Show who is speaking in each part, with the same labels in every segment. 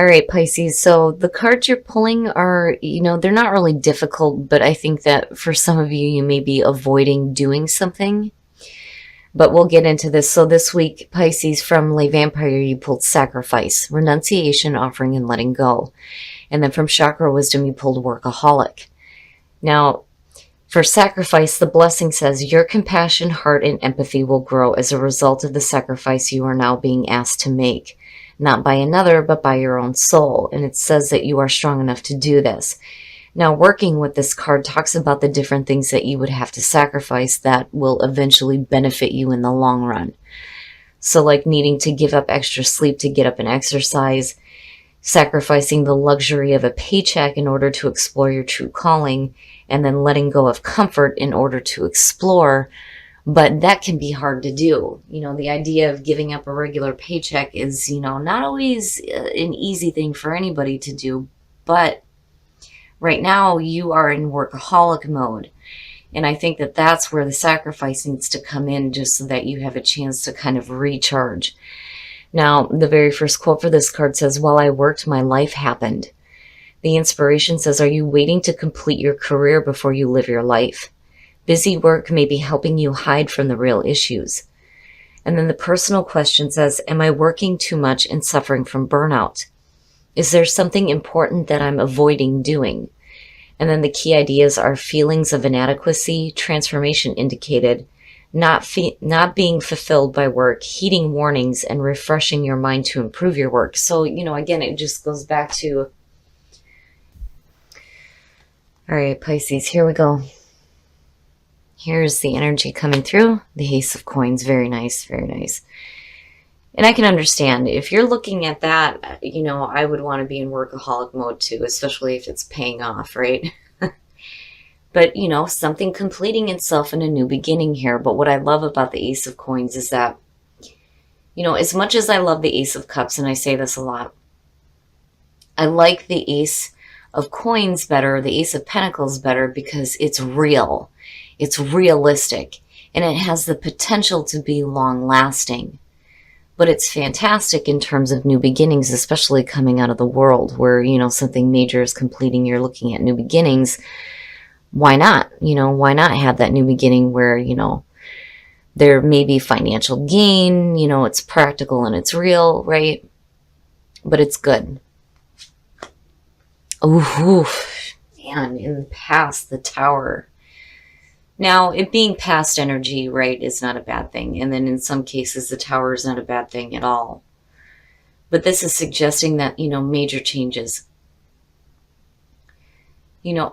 Speaker 1: All right, Pisces. So the cards you're pulling are, they're not really difficult, but I think that for some of you, you may be avoiding doing something. But we'll get into this. So this week, Pisces, from Le Vampire, you pulled sacrifice, renunciation, offering, and letting go. And then from Chakra Wisdom, you pulled workaholic. Now, for sacrifice, the blessing says your compassion, heart, and empathy will grow as a result of the sacrifice you are now being asked to make. Not by another, but by your own soul. And it says that you are strong enough to do this. Now, working with this card talks about the different things that you would have to sacrifice that will eventually benefit you in the long run. So like needing to give up extra sleep to get up and exercise, sacrificing the luxury of a paycheck in order to explore your true calling, and then letting go of comfort in order to explore. But that can be hard to do. The idea of giving up a regular paycheck is, not always an easy thing for anybody to do. But right now you are in workaholic mode. And I think that that's where the sacrifice needs to come in, just so that you have a chance to kind of recharge. Now, the very first quote for this card says, "While I worked, my life happened." The inspiration says, "Are you waiting to complete your career before you live your life? Busy work may be helping you hide from the real issues." And then the personal question says, "Am I working too much and suffering from burnout? Is there something important that I'm avoiding doing?" And then the key ideas are feelings of inadequacy, transformation indicated, not being fulfilled by work, heeding warnings, and refreshing your mind to improve your work. So, again, it just goes back to, all right, Pisces, here we go. Here's the energy coming through. The Ace of Coins. Very nice, very nice. And I can understand if you're looking at that, I would want to be in workaholic mode too, especially if it's paying off, right? But, something completing itself in a new beginning here. But what I love about the Ace of Coins is that, as much as I love the Ace of Cups, and I say this a lot, I like the Ace of Coins better, the Ace of Pentacles better, because it's real. It's realistic. And it has the potential to be long-lasting. But it's fantastic in terms of new beginnings, especially coming out of the world where, something major is completing. You're looking at new beginnings. Why not? Why not have that new beginning where, there may be financial gain, it's practical and it's real, right? But it's good. Ooh, man, in the past, the Tower. Now, it being past energy, right, is not a bad thing. And then in some cases, the Tower is not a bad thing at all. But this is suggesting that, major changes.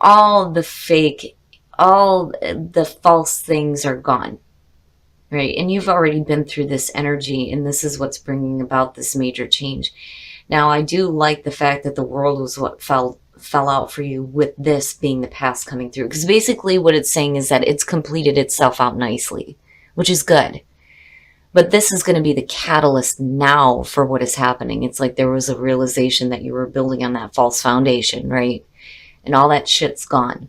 Speaker 1: All the fake, all the false things are gone, right? And you've already been through this energy, and this is what's bringing about this major change. Now, I do like the fact that the world was what fell out for you, with this being the past coming through. Because basically what it's saying is that it's completed itself out nicely, which is good. But this is going to be the catalyst now for what is happening. It's like there was a realization that you were building on that false foundation, right? And all that shit's gone.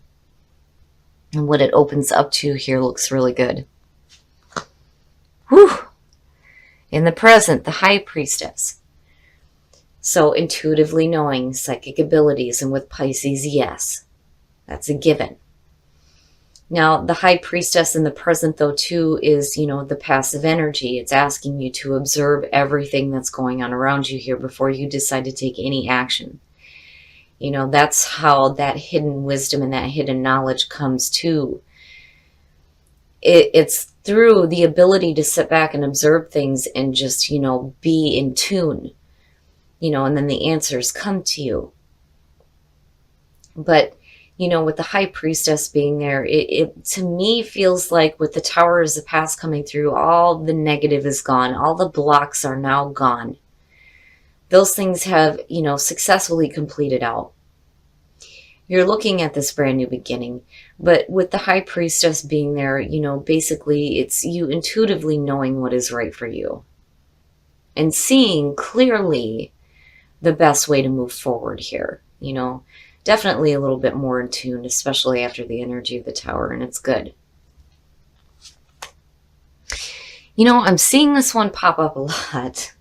Speaker 1: And what it opens up to here looks really good. Whew. In the present, the High Priestess. So intuitively knowing, psychic abilities, and with Pisces, yes, that's a given. Now, the High Priestess in the present, though, too, is, the passive energy. It's asking you to observe everything that's going on around you here before you decide to take any action. That's how that hidden wisdom and that hidden knowledge comes to. It's through the ability to sit back and observe things and just, be in tune. And then the answers come to you. But, with the High Priestess being there, it to me feels like with the Tower as the past coming through, all the negative is gone. All the blocks are now gone. Those things have, successfully completed out. You're looking at this brand new beginning. But with the High Priestess being there, basically it's you intuitively knowing what is right for you. And seeing clearly the best way to move forward here. Definitely a little bit more in tune, especially after the energy of the Tower, and it's good. I'm seeing this one pop up a lot.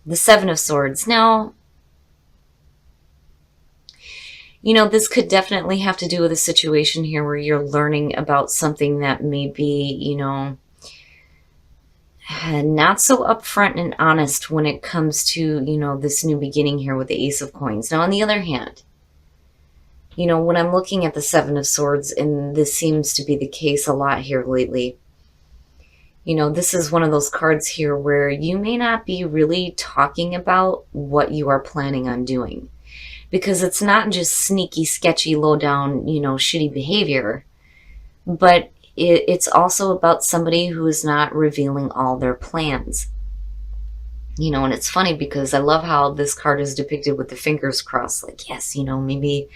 Speaker 1: The Seven of Swords. Now, this could definitely have to do with a situation here where you're learning about something that may be, not so upfront and honest when it comes to, this new beginning here with the Ace of Coins. Now, on the other hand, when I'm looking at the Seven of Swords, and this seems to be the case a lot here lately, this is one of those cards here where you may not be really talking about what you are planning on doing. Because it's not just sneaky, sketchy, low down, shitty behavior, but it's also about somebody who is not revealing all their plans. And it's funny because I love how this card is depicted with the fingers crossed. Like, yes, maybe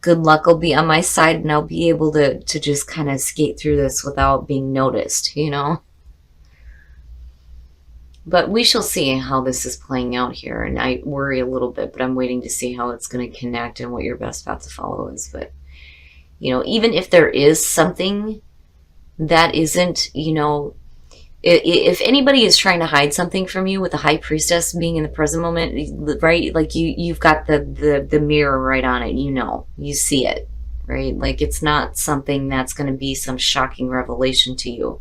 Speaker 1: good luck will be on my side and I'll be able to just kind of skate through this without being noticed, But we shall see how this is playing out here. And I worry a little bit, but I'm waiting to see how it's going to connect and what your best path to follow is. But, even if there is something that isn't, if anybody is trying to hide something from you with the High Priestess being in the present moment, right? Like you've got the mirror right on it, you see it, right? Like it's not something that's going to be some shocking revelation to you,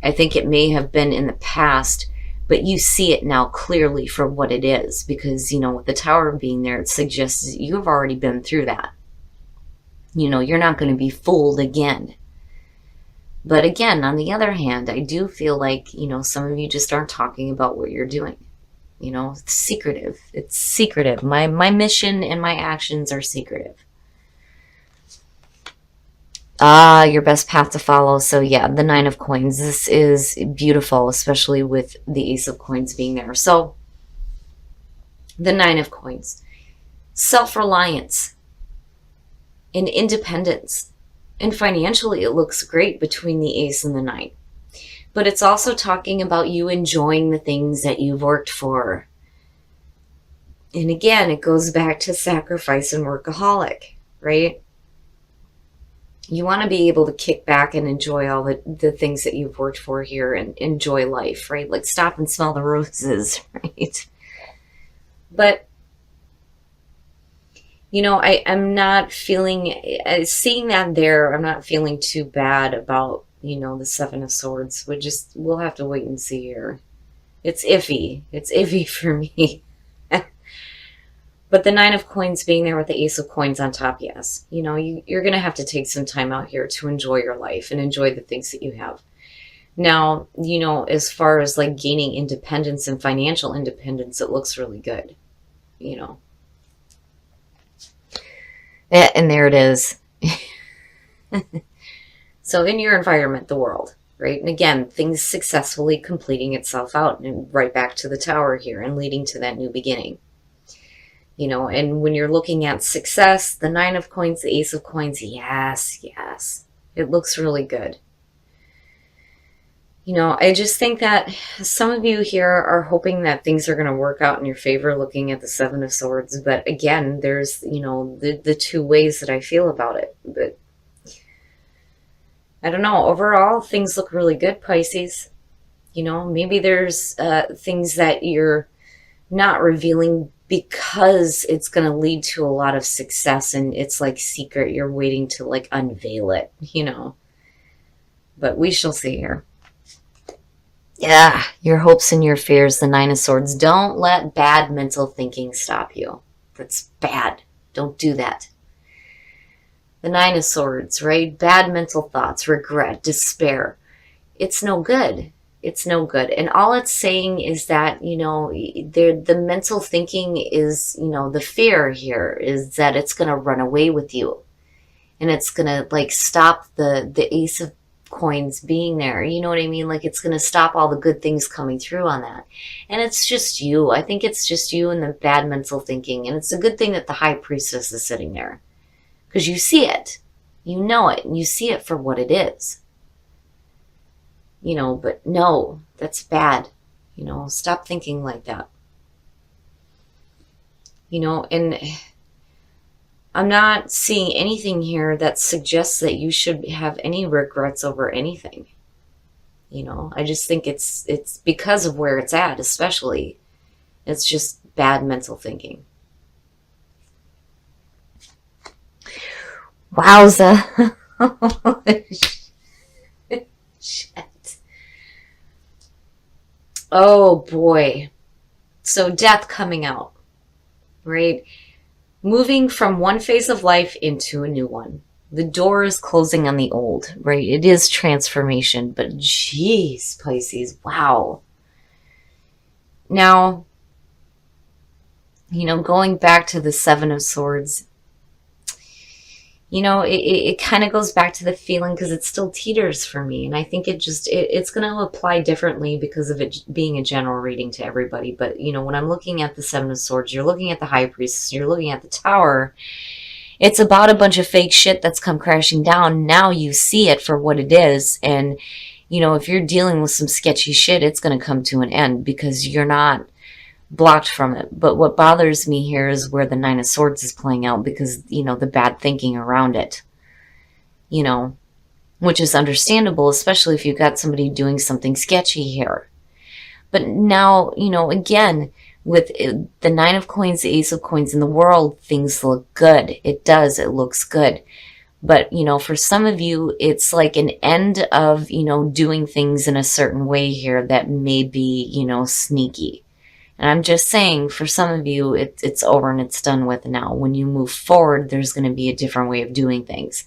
Speaker 1: I think it may have been in the past, but you see it now clearly for what it is because, with the Tower being there, it suggests you've already been through that. You're not going to be fooled again. But again, on the other hand, I do feel like, some of you just aren't talking about what you're doing. It's secretive. It's secretive. My mission and my actions are secretive. Your best path to follow. So yeah, the Nine of Coins. This is beautiful, especially with the Ace of Coins being there. So the Nine of Coins. Self-reliance and independence. And financially, it looks great between the Ace and the Nine. But it's also talking about you enjoying the things that you've worked for. And again, it goes back to sacrifice and workaholic, right? You want to be able to kick back and enjoy all the things that you've worked for here and enjoy life, right? Like stop and smell the roses, right? But, I'm not feeling, seeing that there, I'm not feeling too bad about, the Seven of Swords. We'll have to wait and see here. It's iffy. It's iffy for me. But the Nine of Coins being there with the Ace of Coins on top, yes. You're going to have to take some time out here to enjoy your life and enjoy the things that you have. Now, as far as like gaining independence and financial independence, it looks really good, Yeah, and there it is. So in your environment, the world, right? And again, things successfully completing itself out and right back to the Tower here and leading to that new beginning. And when you're looking at success, the Nine of Coins, the Ace of Coins, yes, it looks really good. I just think that some of you here are hoping that things are going to work out in your favor looking at the Seven of Swords. But again, there's, the two ways that I feel about it. But I don't know. Overall, things look really good, Pisces. Maybe there's things that you're not revealing because it's going to lead to a lot of success and it's like secret. You're waiting to like unveil it, But we shall see here. Yeah, your hopes and your fears, the Nine of Swords. Don't let bad mental thinking stop you. That's bad. Don't do that. The Nine of Swords, right? Bad mental thoughts, regret, despair. It's no good. It's no good. And all it's saying is that, the mental thinking is, the fear here is that it's going to run away with you. And it's going to like stop the Ace of Coins being there. You know what I mean? Like it's going to stop all the good things coming through on that. And it's just you. I think it's just you and the bad mental thinking. And it's a good thing that the High Priestess is sitting there. Because you see it. You know it. And you see it for what it is. But no, that's bad. Stop thinking like that. And I'm not seeing anything here that suggests that you should have any regrets over anything. I just think it's because of where it's at, especially. It's just bad mental thinking. Wowza. Shit. Oh boy. So death coming out, right? Moving from one phase of life into a new one. The door is closing on the old, right? It is transformation, but geez, Pisces, wow. Now, going back to the Seven of Swords, it kind of goes back to the feeling because it still teeters for me. And I think it's going to apply differently because of it being a general reading to everybody. But, when I'm looking at the Seven of Swords, you're looking at the High Priestess, you're looking at the Tower. It's about a bunch of fake shit that's come crashing down. Now you see it for what it is. And, if you're dealing with some sketchy shit, it's going to come to an end because you're not blocked from it. But what bothers me here is where the Nine of Swords is playing out because, the bad thinking around it, which is understandable, especially if you've got somebody doing something sketchy here. But now, again, with the Nine of Coins, the Ace of Coins in the world, things look good. It does. It looks good. But, for some of you, it's like an end of, doing things in a certain way here that may be, sneaky. And I'm just saying, for some of you, it's over and it's done with now. When you move forward, there's going to be a different way of doing things.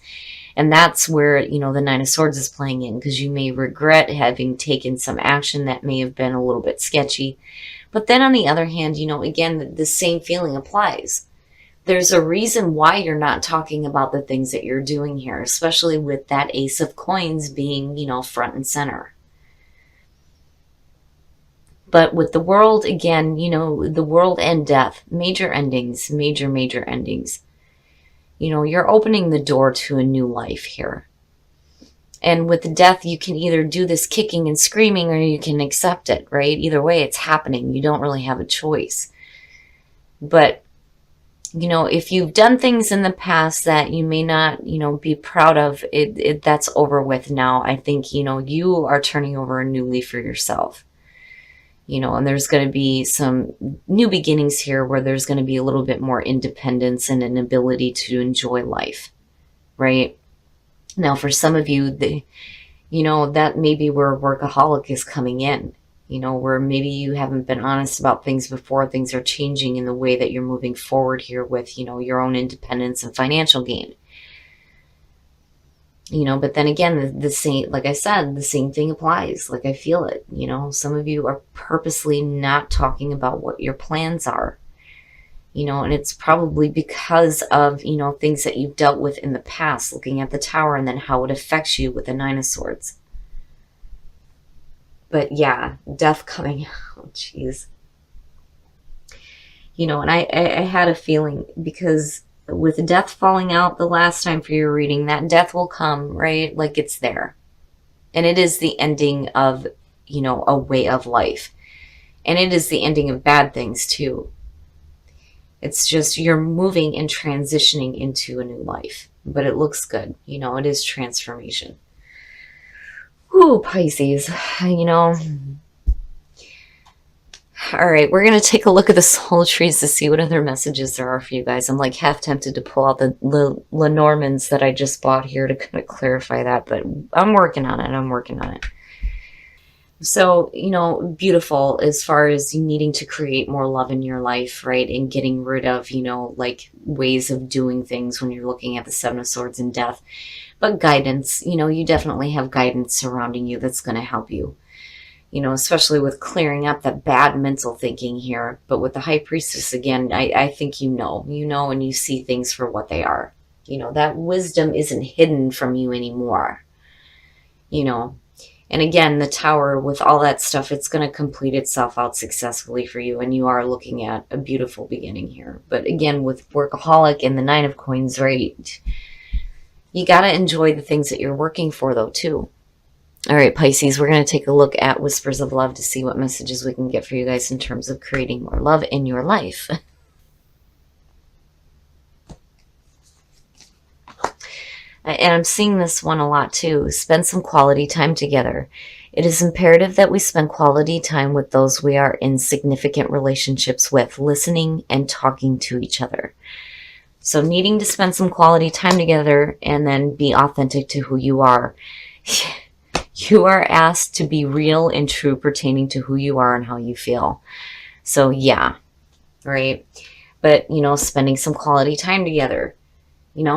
Speaker 1: And that's where, the Nine of Swords is playing in, because you may regret having taken some action that may have been a little bit sketchy. But then on the other hand, again, the same feeling applies. There's a reason why you're not talking about the things that you're doing here, especially with that Ace of Coins being, front and center. But with the world, again, the world and death, major endings, major endings. You're opening the door to a new life here. And with the death, you can either do this kicking and screaming or you can accept it, right? Either way, it's happening. You don't really have a choice. But, if you've done things in the past that you may not, be proud of, that's over with now. I think, you are turning over a new leaf for yourself. And there's going to be some new beginnings here where there's going to be a little bit more independence and an ability to enjoy life, right? Now, for some of you, that may be where workaholic is coming in, where maybe you haven't been honest about things before. Things are changing in the way that you're moving forward here with, your own independence and financial gain. But then again, the same, like I said, the same thing applies. Like I feel it, some of you are purposely not talking about what your plans are, and it's probably because of, things that you've dealt with in the past, looking at the Tower and then how it affects you with the Nine of Swords. But yeah, death coming out, jeez. And I had a feeling because with death falling out the last time for your reading, that death will come, right? Like it's there. And it is the ending of, a way of life. And it is the ending of bad things too. It's just you're moving and transitioning into a new life. But it looks good. It is transformation. Ooh, Pisces, All right, we're going to take a look at the soul trees to see what other messages there are for you guys. I'm like half tempted to pull out the Lenormands that I just bought here to kind of clarify that, but I'm working on it. So, beautiful as far as you needing to create more love in your life, right? And getting rid of, like ways of doing things when you're looking at the Seven of Swords and death. But guidance, you definitely have guidance surrounding you that's going to help you. Especially with clearing up that bad mental thinking here. But with the High Priestess, again, I think and you see things for what they are. That wisdom isn't hidden from you anymore. And again, the Tower, with all that stuff, it's going to complete itself out successfully for you. And you are looking at a beautiful beginning here. But again, with Workaholic and the Nine of Coins, right, you got to enjoy the things that you're working for, though, too. All right, Pisces, we're going to take a look at Whispers of Love to see what messages we can get for you guys in terms of creating more love in your life. And I'm seeing this one a lot too. Spend some quality time together. It is imperative that we spend quality time with those we are in significant relationships with, listening and talking to each other. So needing to spend some quality time together and then be authentic to who you are. You are asked to be real and true pertaining to who you are and how you feel. So yeah, right? But, spending some quality time together.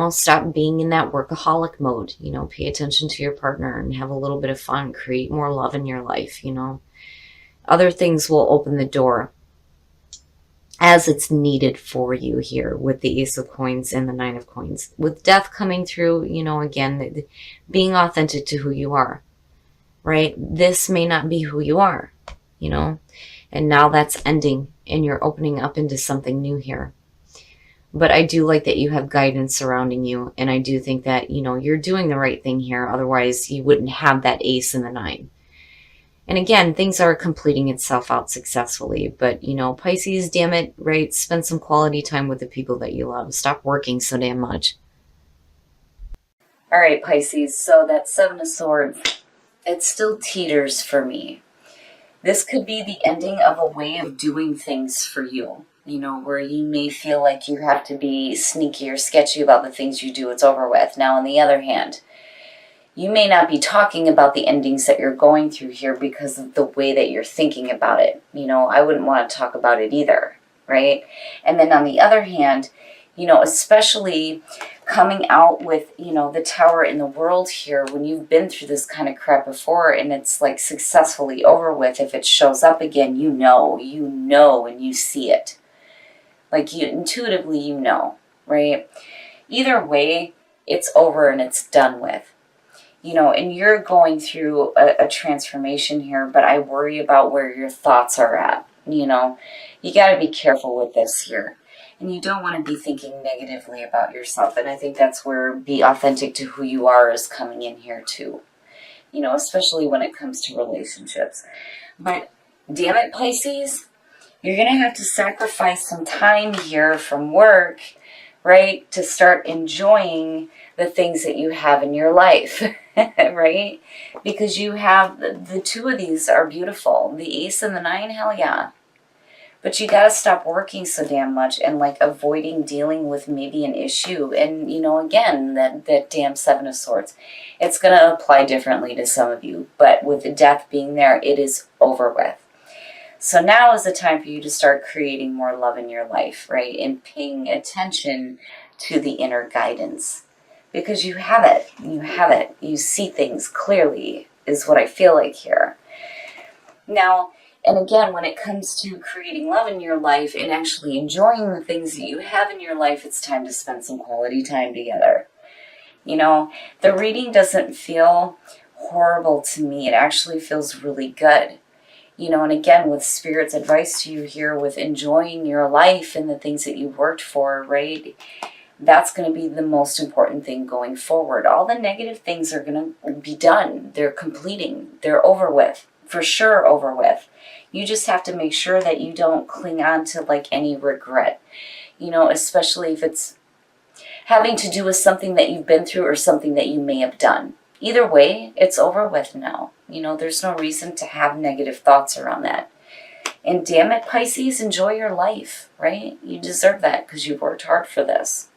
Speaker 1: Stop being in that workaholic mode. Pay attention to your partner and have a little bit of fun. Create more love in your life. Other things will open the door as it's needed for you here with the Ace of Coins and the Nine of Coins. With death coming through, again, being authentic to who you are, right? This may not be who you are, and now that's ending and you're opening up into something new here. But I do like that you have guidance surrounding you, and I do think that, you're doing the right thing here. Otherwise, you wouldn't have that ace and the nine. And again, things are completing itself out successfully. But, Pisces, damn it, right? Spend some quality time with the people that you love. Stop working so damn much. All right, Pisces, so that Seven of Swords, it still teeters for me. This could be the ending of a way of doing things for you. Where you may feel like you have to be sneaky or sketchy about the things you do, it's over with. Now, on the other hand, you may not be talking about the endings that you're going through here because of the way that you're thinking about it. I wouldn't want to talk about it either, right? And then on the other hand, especially coming out with, the Tower in the World here, when you've been through this kind of crap before and it's like successfully over with, if it shows up again, you know, and you see it. Like you intuitively, right? Either way, it's over and it's done with. And you're going through a transformation here, but I worry about where your thoughts are at. You got to be careful with this here. And you don't want to be thinking negatively about yourself. And I think that's where be authentic to who you are is coming in here too. Especially when it comes to relationships. But damn it, Pisces, you're going to have to sacrifice some time here from work, right, to start enjoying the things that you have in your life, right? Because you have, the two of these are beautiful. The Ace and the Nine, hell yeah. But you got to stop working so damn much and like avoiding dealing with maybe an issue. And, again, that damn Seven of Swords. It's going to apply differently to some of you. But with the death being there, it is over with. So now is the time for you to start creating more love in your life, right? And paying attention to the inner guidance. Because you have it. You have it. You see things clearly is what I feel like here. Now, and again, when it comes to creating love in your life and actually enjoying the things that you have in your life, it's time to spend some quality time together. The reading doesn't feel horrible to me. It actually feels really good. And again, with Spirit's advice to you here with enjoying your life and the things that you worked for, right? That's going to be the most important thing going forward. All the negative things are going to be done. They're completing. They're over with. For sure over with. You just have to make sure that you don't cling on to like any regret. Especially if it's having to do with something that you've been through or something that you may have done. Either way, it's over with now. There's no reason to have negative thoughts around that. And damn it, Pisces, enjoy your life, right? You deserve that because you've worked hard for this.